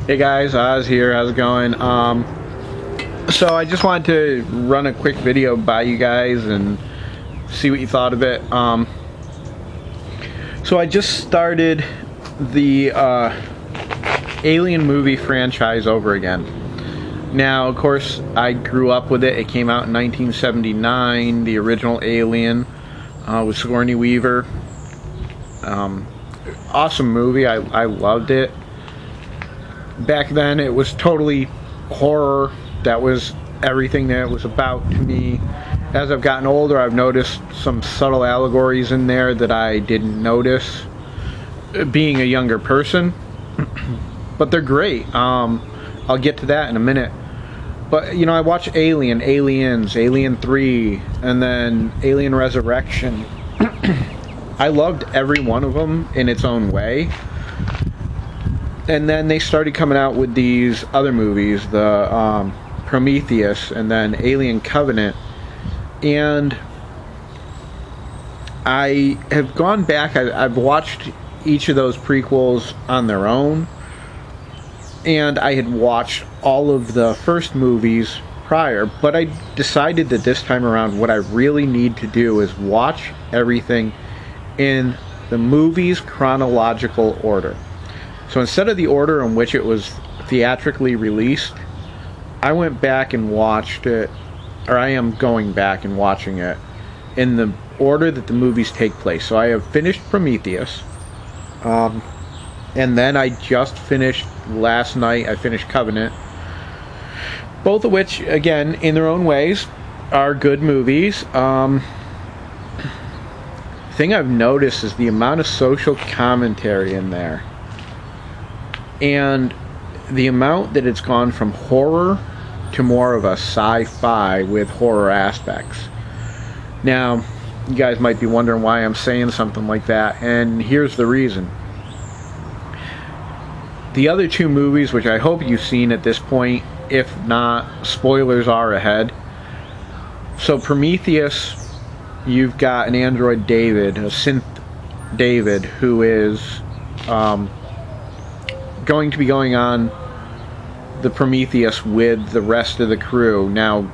Hey guys, Oz here. How's it going? So I just wanted to run a quick video by you guys and see what you thought of it. So I just started the Alien movie franchise over again. Now, of course, I grew up with it. It came out in 1979. The original Alien with Sigourney Weaver. Awesome movie. I loved it. Back then it was totally horror. That was everything that it was about to me. As I've gotten older, I've noticed some subtle allegories in there that I didn't notice being a younger person. But they're great. I'll get to that in a minute. But you know, I watched Aliens, Alien 3, and then Alien Resurrection. I loved every one of them in its own way. And then they started coming out with these other movies, the Prometheus and then Alien Covenant. And I have gone back, I've watched each of those prequels on their own. And I had watched all of the first movies prior, but I decided that this time around what I really need to do is watch everything in the movie's chronological order. So instead of the order in which it was theatrically released, I went back and watched it, or I am going back and watching it in the order that the movies take place. So I have finished Prometheus, and then I just finished, last night, I finished Covenant. Both of which, again, in their own ways, are good movies. Thing I've noticed is the amount of social commentary in there. And the amount that it's gone from horror to more of a sci-fi with horror aspects. Now, you guys might be wondering why I'm saying something like that, and here's the reason. The other two movies, which I hope you've seen at this point, if not, spoilers are ahead. So Prometheus, you've got an android David, a synth David, who is going to be going on the Prometheus with the rest of the crew. Now,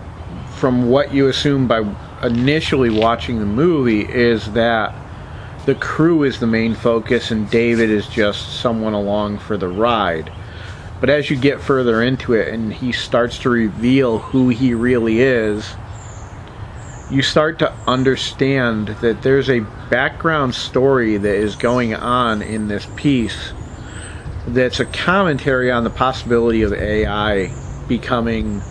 from what you assume by initially watching the movie is that the crew is the main focus and David is just someone along for the ride. But as you get further into it and he starts to reveal who he really is, you start to understand that there's a background story that is going on in this piece that's a commentary on the possibility of AI becoming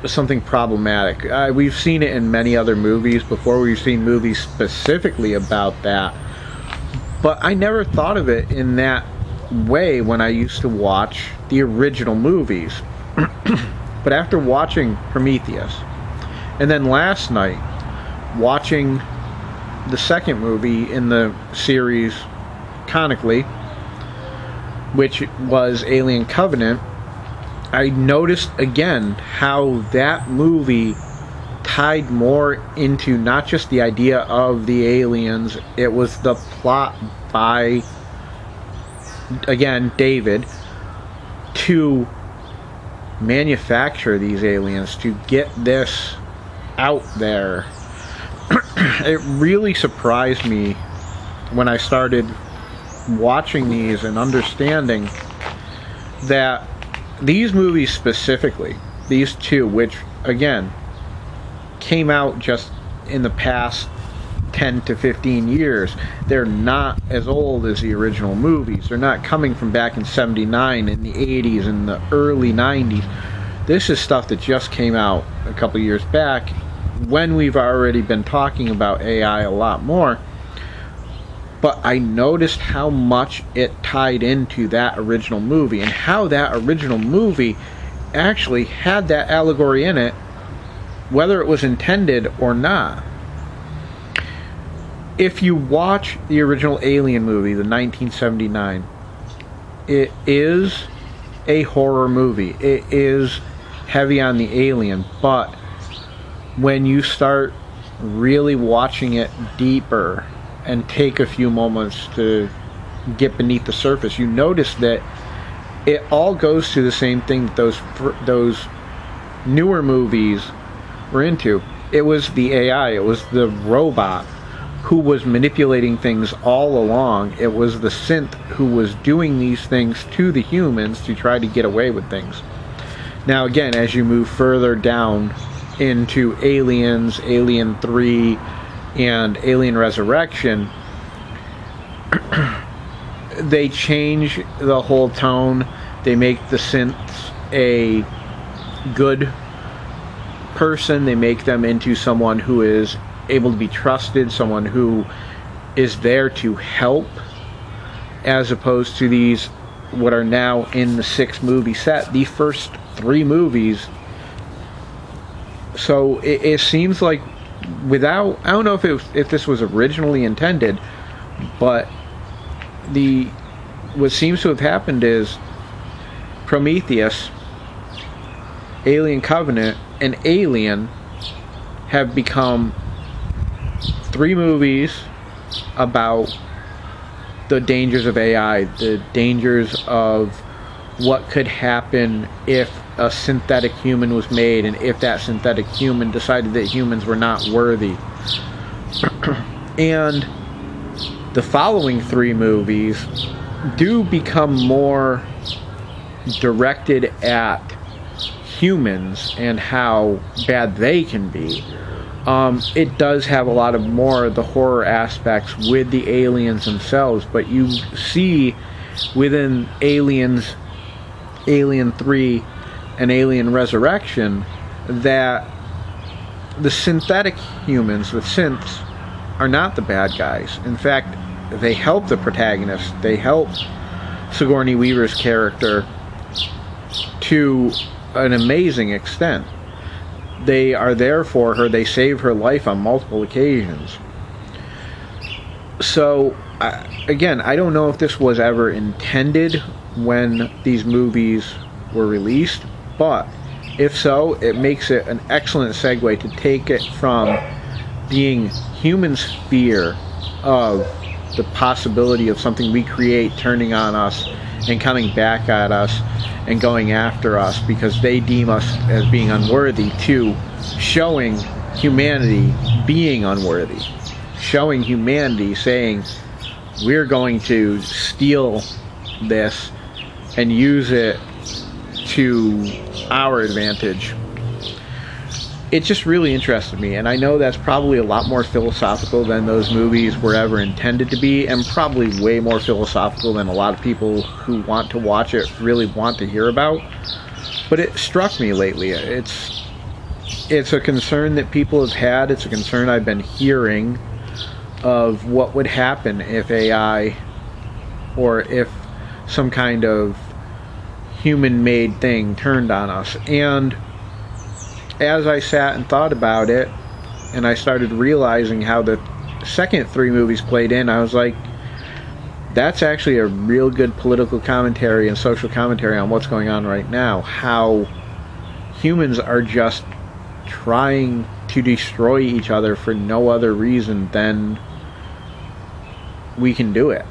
something problematic. We've seen it in many other movies before. We've seen movies specifically about that. But I never thought of it in that way when I used to watch the original movies. But after watching Prometheus, and then last night watching the second movie in the series canonically, which was Alien Covenant, I noticed again how that movie tied more into not just the idea of the aliens, it was the plot by, again, David, to manufacture these aliens, to get this out there. It really surprised me when I started watching these and understanding that these movies specifically, these two, which again came out just in the past 10 to 15 years, they're not as old as the original movies. They're not coming from back in 79, in the 80s, and the early 90s. This is stuff that just came out a couple years back when we've already been talking about AI a lot more. But I noticed how much it tied into that original movie and how that original movie actually had that allegory in it, whether it was intended or not. If you watch the original Alien movie, the 1979, it is a horror movie. It is heavy on the alien, but when you start really watching it deeper and take a few moments to get beneath the surface, you notice that it all goes to the same thing that those newer movies were into. It was the AI, it was the robot who was manipulating things all along. It was the synth who was doing these things to the humans to try to get away with things. Now again, as you move further down into Aliens, Alien 3, and Alien Resurrection, they change the whole tone. They make the synths a good person. They make them into someone who is able to be trusted, someone who is there to help, as opposed to these, what are now in the 6-movie set, the first 3 movies. So it seems like, without, I don't know if this was originally intended, but what seems to have happened is Prometheus, Alien Covenant, and Alien have become 3 movies about the dangers of AI, the dangers of what could happen if a synthetic human was made, and if that synthetic human decided that humans were not worthy. And the following 3 movies do become more directed at humans and how bad they can be. It does have a lot of more of the horror aspects with the aliens themselves, but you see within Aliens, Alien 3, and Alien Resurrection that the synthetic humans, the synths, are not the bad guys. In fact, they help the protagonist. They help Sigourney Weaver's character to an amazing extent. They are there for her. They save her life on multiple occasions. So, again, I don't know if this was ever intended when these movies were released, but if so, it makes it an excellent segue to take it from being humans' fear of the possibility of something we create turning on us and coming back at us and going after us because they deem us as being unworthy, to showing humanity being unworthy, showing humanity saying, we're going to steal this and use it to our advantage. It just really interested me, and I know that's probably a lot more philosophical than those movies were ever intended to be, and probably way more philosophical than a lot of people who want to watch it really want to hear about. But it struck me lately. It's a concern that people have had. It's a concern I've been hearing of what would happen if AI, or if some kind of human-made thing turned on us. And as I sat and thought about it, and I started realizing how the second 3 movies played in, I was like, that's actually a real good political commentary and social commentary on what's going on right now. How humans are just trying to destroy each other for no other reason than we can do it.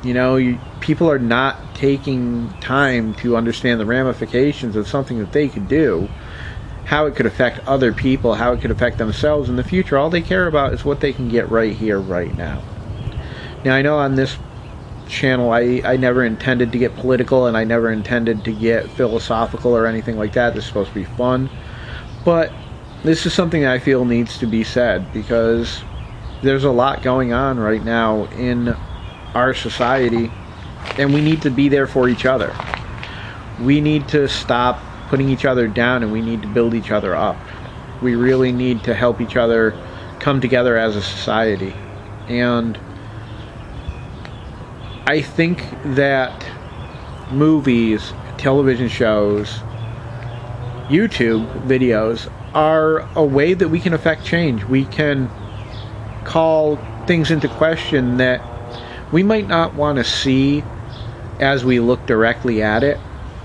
You know, people are not taking time to understand the ramifications of something that they could do, how it could affect other people, how it could affect themselves in the future. All they care about is what they can get right here, right now. Now, I know on this channel I never intended to get political, and I never intended to get philosophical or anything like that. This is supposed to be fun. But this is something that I feel needs to be said, because there's a lot going on right now in our society, and we need to be there for each other. We need to stop putting each other down, and we need to build each other up. We really need to help each other come together as a society. And I think that movies, television shows, YouTube videos are a way that we can affect change. We can call things into question that we might not want to see as we look directly at it,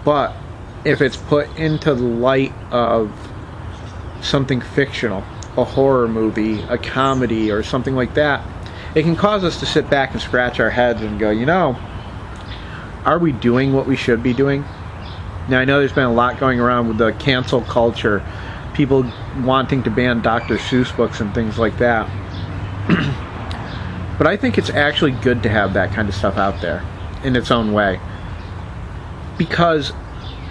but if it's put into the light of something fictional, a horror movie, a comedy, or something like that, it can cause us to sit back and scratch our heads and go, you know, are we doing what we should be doing? Now, I know there's been a lot going around with the cancel culture, people wanting to ban Dr. Seuss books and things like that. But I think it's actually good to have that kind of stuff out there in its own way. Because,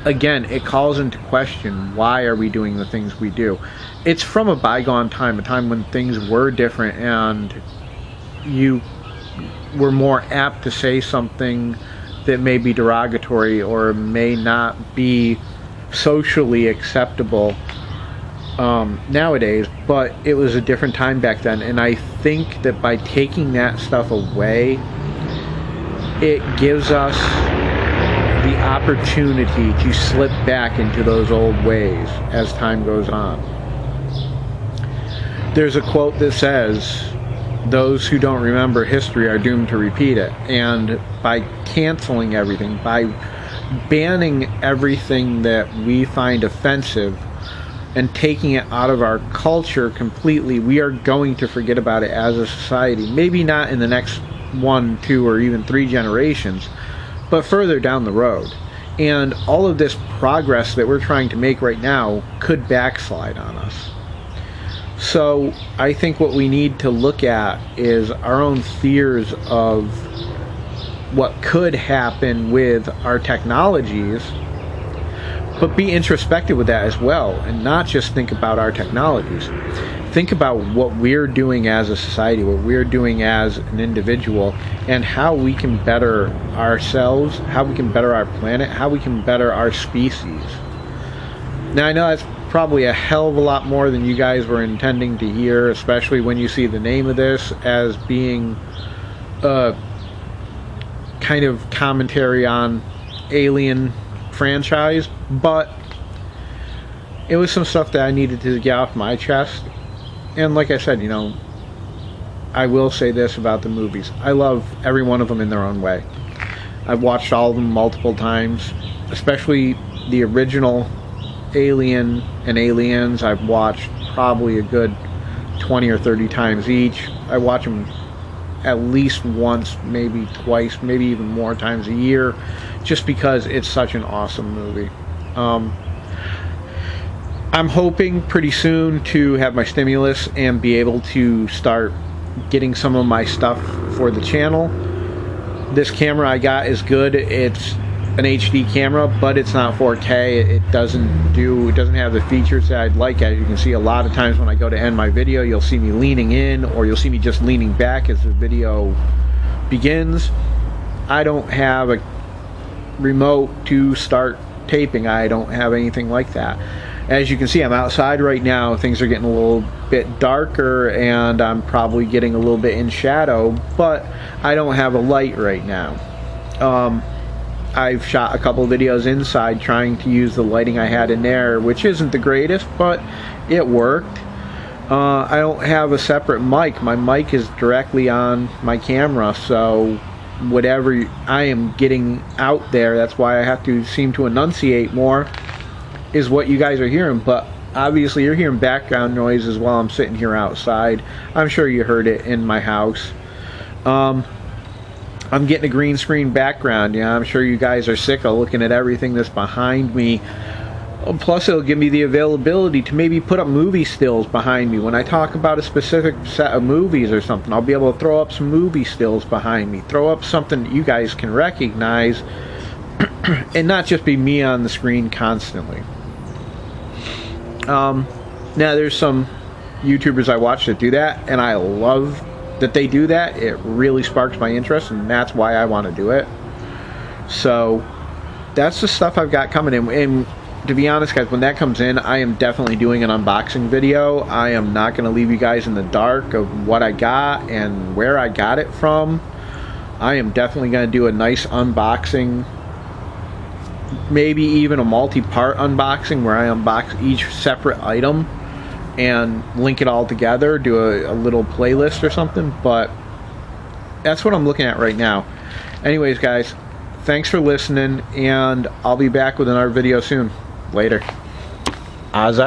again, it calls into question, why are we doing the things we do? It's from a bygone time, a time when things were different and you were more apt to say something that may be derogatory or may not be socially acceptable nowadays, but it was a different time back then, and I think that by taking that stuff away, it gives us the opportunity to slip back into those old ways as time goes on. There's a quote that says, those who don't remember history are doomed to repeat it. And by canceling everything, by banning everything that we find offensive and taking it out of our culture completely, we are going to forget about it as a society. Maybe not in the next 1, 2, or even 3 generations, but further down the road. And all of this progress that we're trying to make right now could backslide on us. So I think what we need to look at is our own fears of what could happen with our technologies, but be introspective with that as well, and not just think about our technologies. Think about what we're doing as a society, what we're doing as an individual, and how we can better ourselves, how we can better our planet, how we can better our species. Now, I know that's probably a hell of a lot more than you guys were intending to hear, especially when you see the name of this as being a kind of commentary on Alien franchise, but it was some stuff that I needed to get off my chest. And like I said, you know, I will say this about the movies. I love every one of them in their own way. I've watched all of them multiple times, especially the original Alien and Aliens. I've watched probably a good 20 or 30 times each. I watch them at least once, maybe twice, maybe even more times a year, just because it's such an awesome movie. I'm hoping pretty soon to have my stimulus and be able to start getting some of my stuff for the channel. This camera I got is good. It's an HD camera, but it's not 4K. It doesn't have the features that I'd like. As you can see, a lot of times when I go to end my video, you'll see me leaning in, or you'll see me just leaning back as the video begins. I don't have a remote to start taping. I don't have anything like that. As you can see, I'm outside right now. Things are getting a little bit darker, and I'm probably getting a little bit in shadow, but I don't have a light right now. I've shot a couple of videos inside trying to use the lighting I had in there, which isn't the greatest, but it worked. I don't have a separate mic. My mic is directly on my camera, so whatever I am getting out there, that's why I have to seem to enunciate more, is what you guys are hearing. But obviously you're hearing background noises while I'm sitting here outside. I'm sure you heard it in my house. I'm getting a green screen background. Yeah, I'm sure you guys are sick of looking at everything that's behind me. Plus, it'll give me the availability to maybe put up movie stills behind me. When I talk about a specific set of movies or something, I'll be able to throw up some movie stills behind me. Throw up something that you guys can recognize and not just be me on the screen constantly. Now, there's some YouTubers I watch that do that, and I love that they do that. It really sparks my interest, and that's why I want to do it. So that's the stuff I've got coming in. And to be honest, guys, when that comes in, I am definitely doing an unboxing video. I am not going to leave you guys in the dark of what I got and where I got it from. I am definitely going to do a nice unboxing, maybe even a multi-part unboxing where I unbox each separate item and link it all together, do a little playlist or something. But that's what I'm looking at right now. Anyways, guys, thanks for listening, and I'll be back with another video soon. Later. Azza.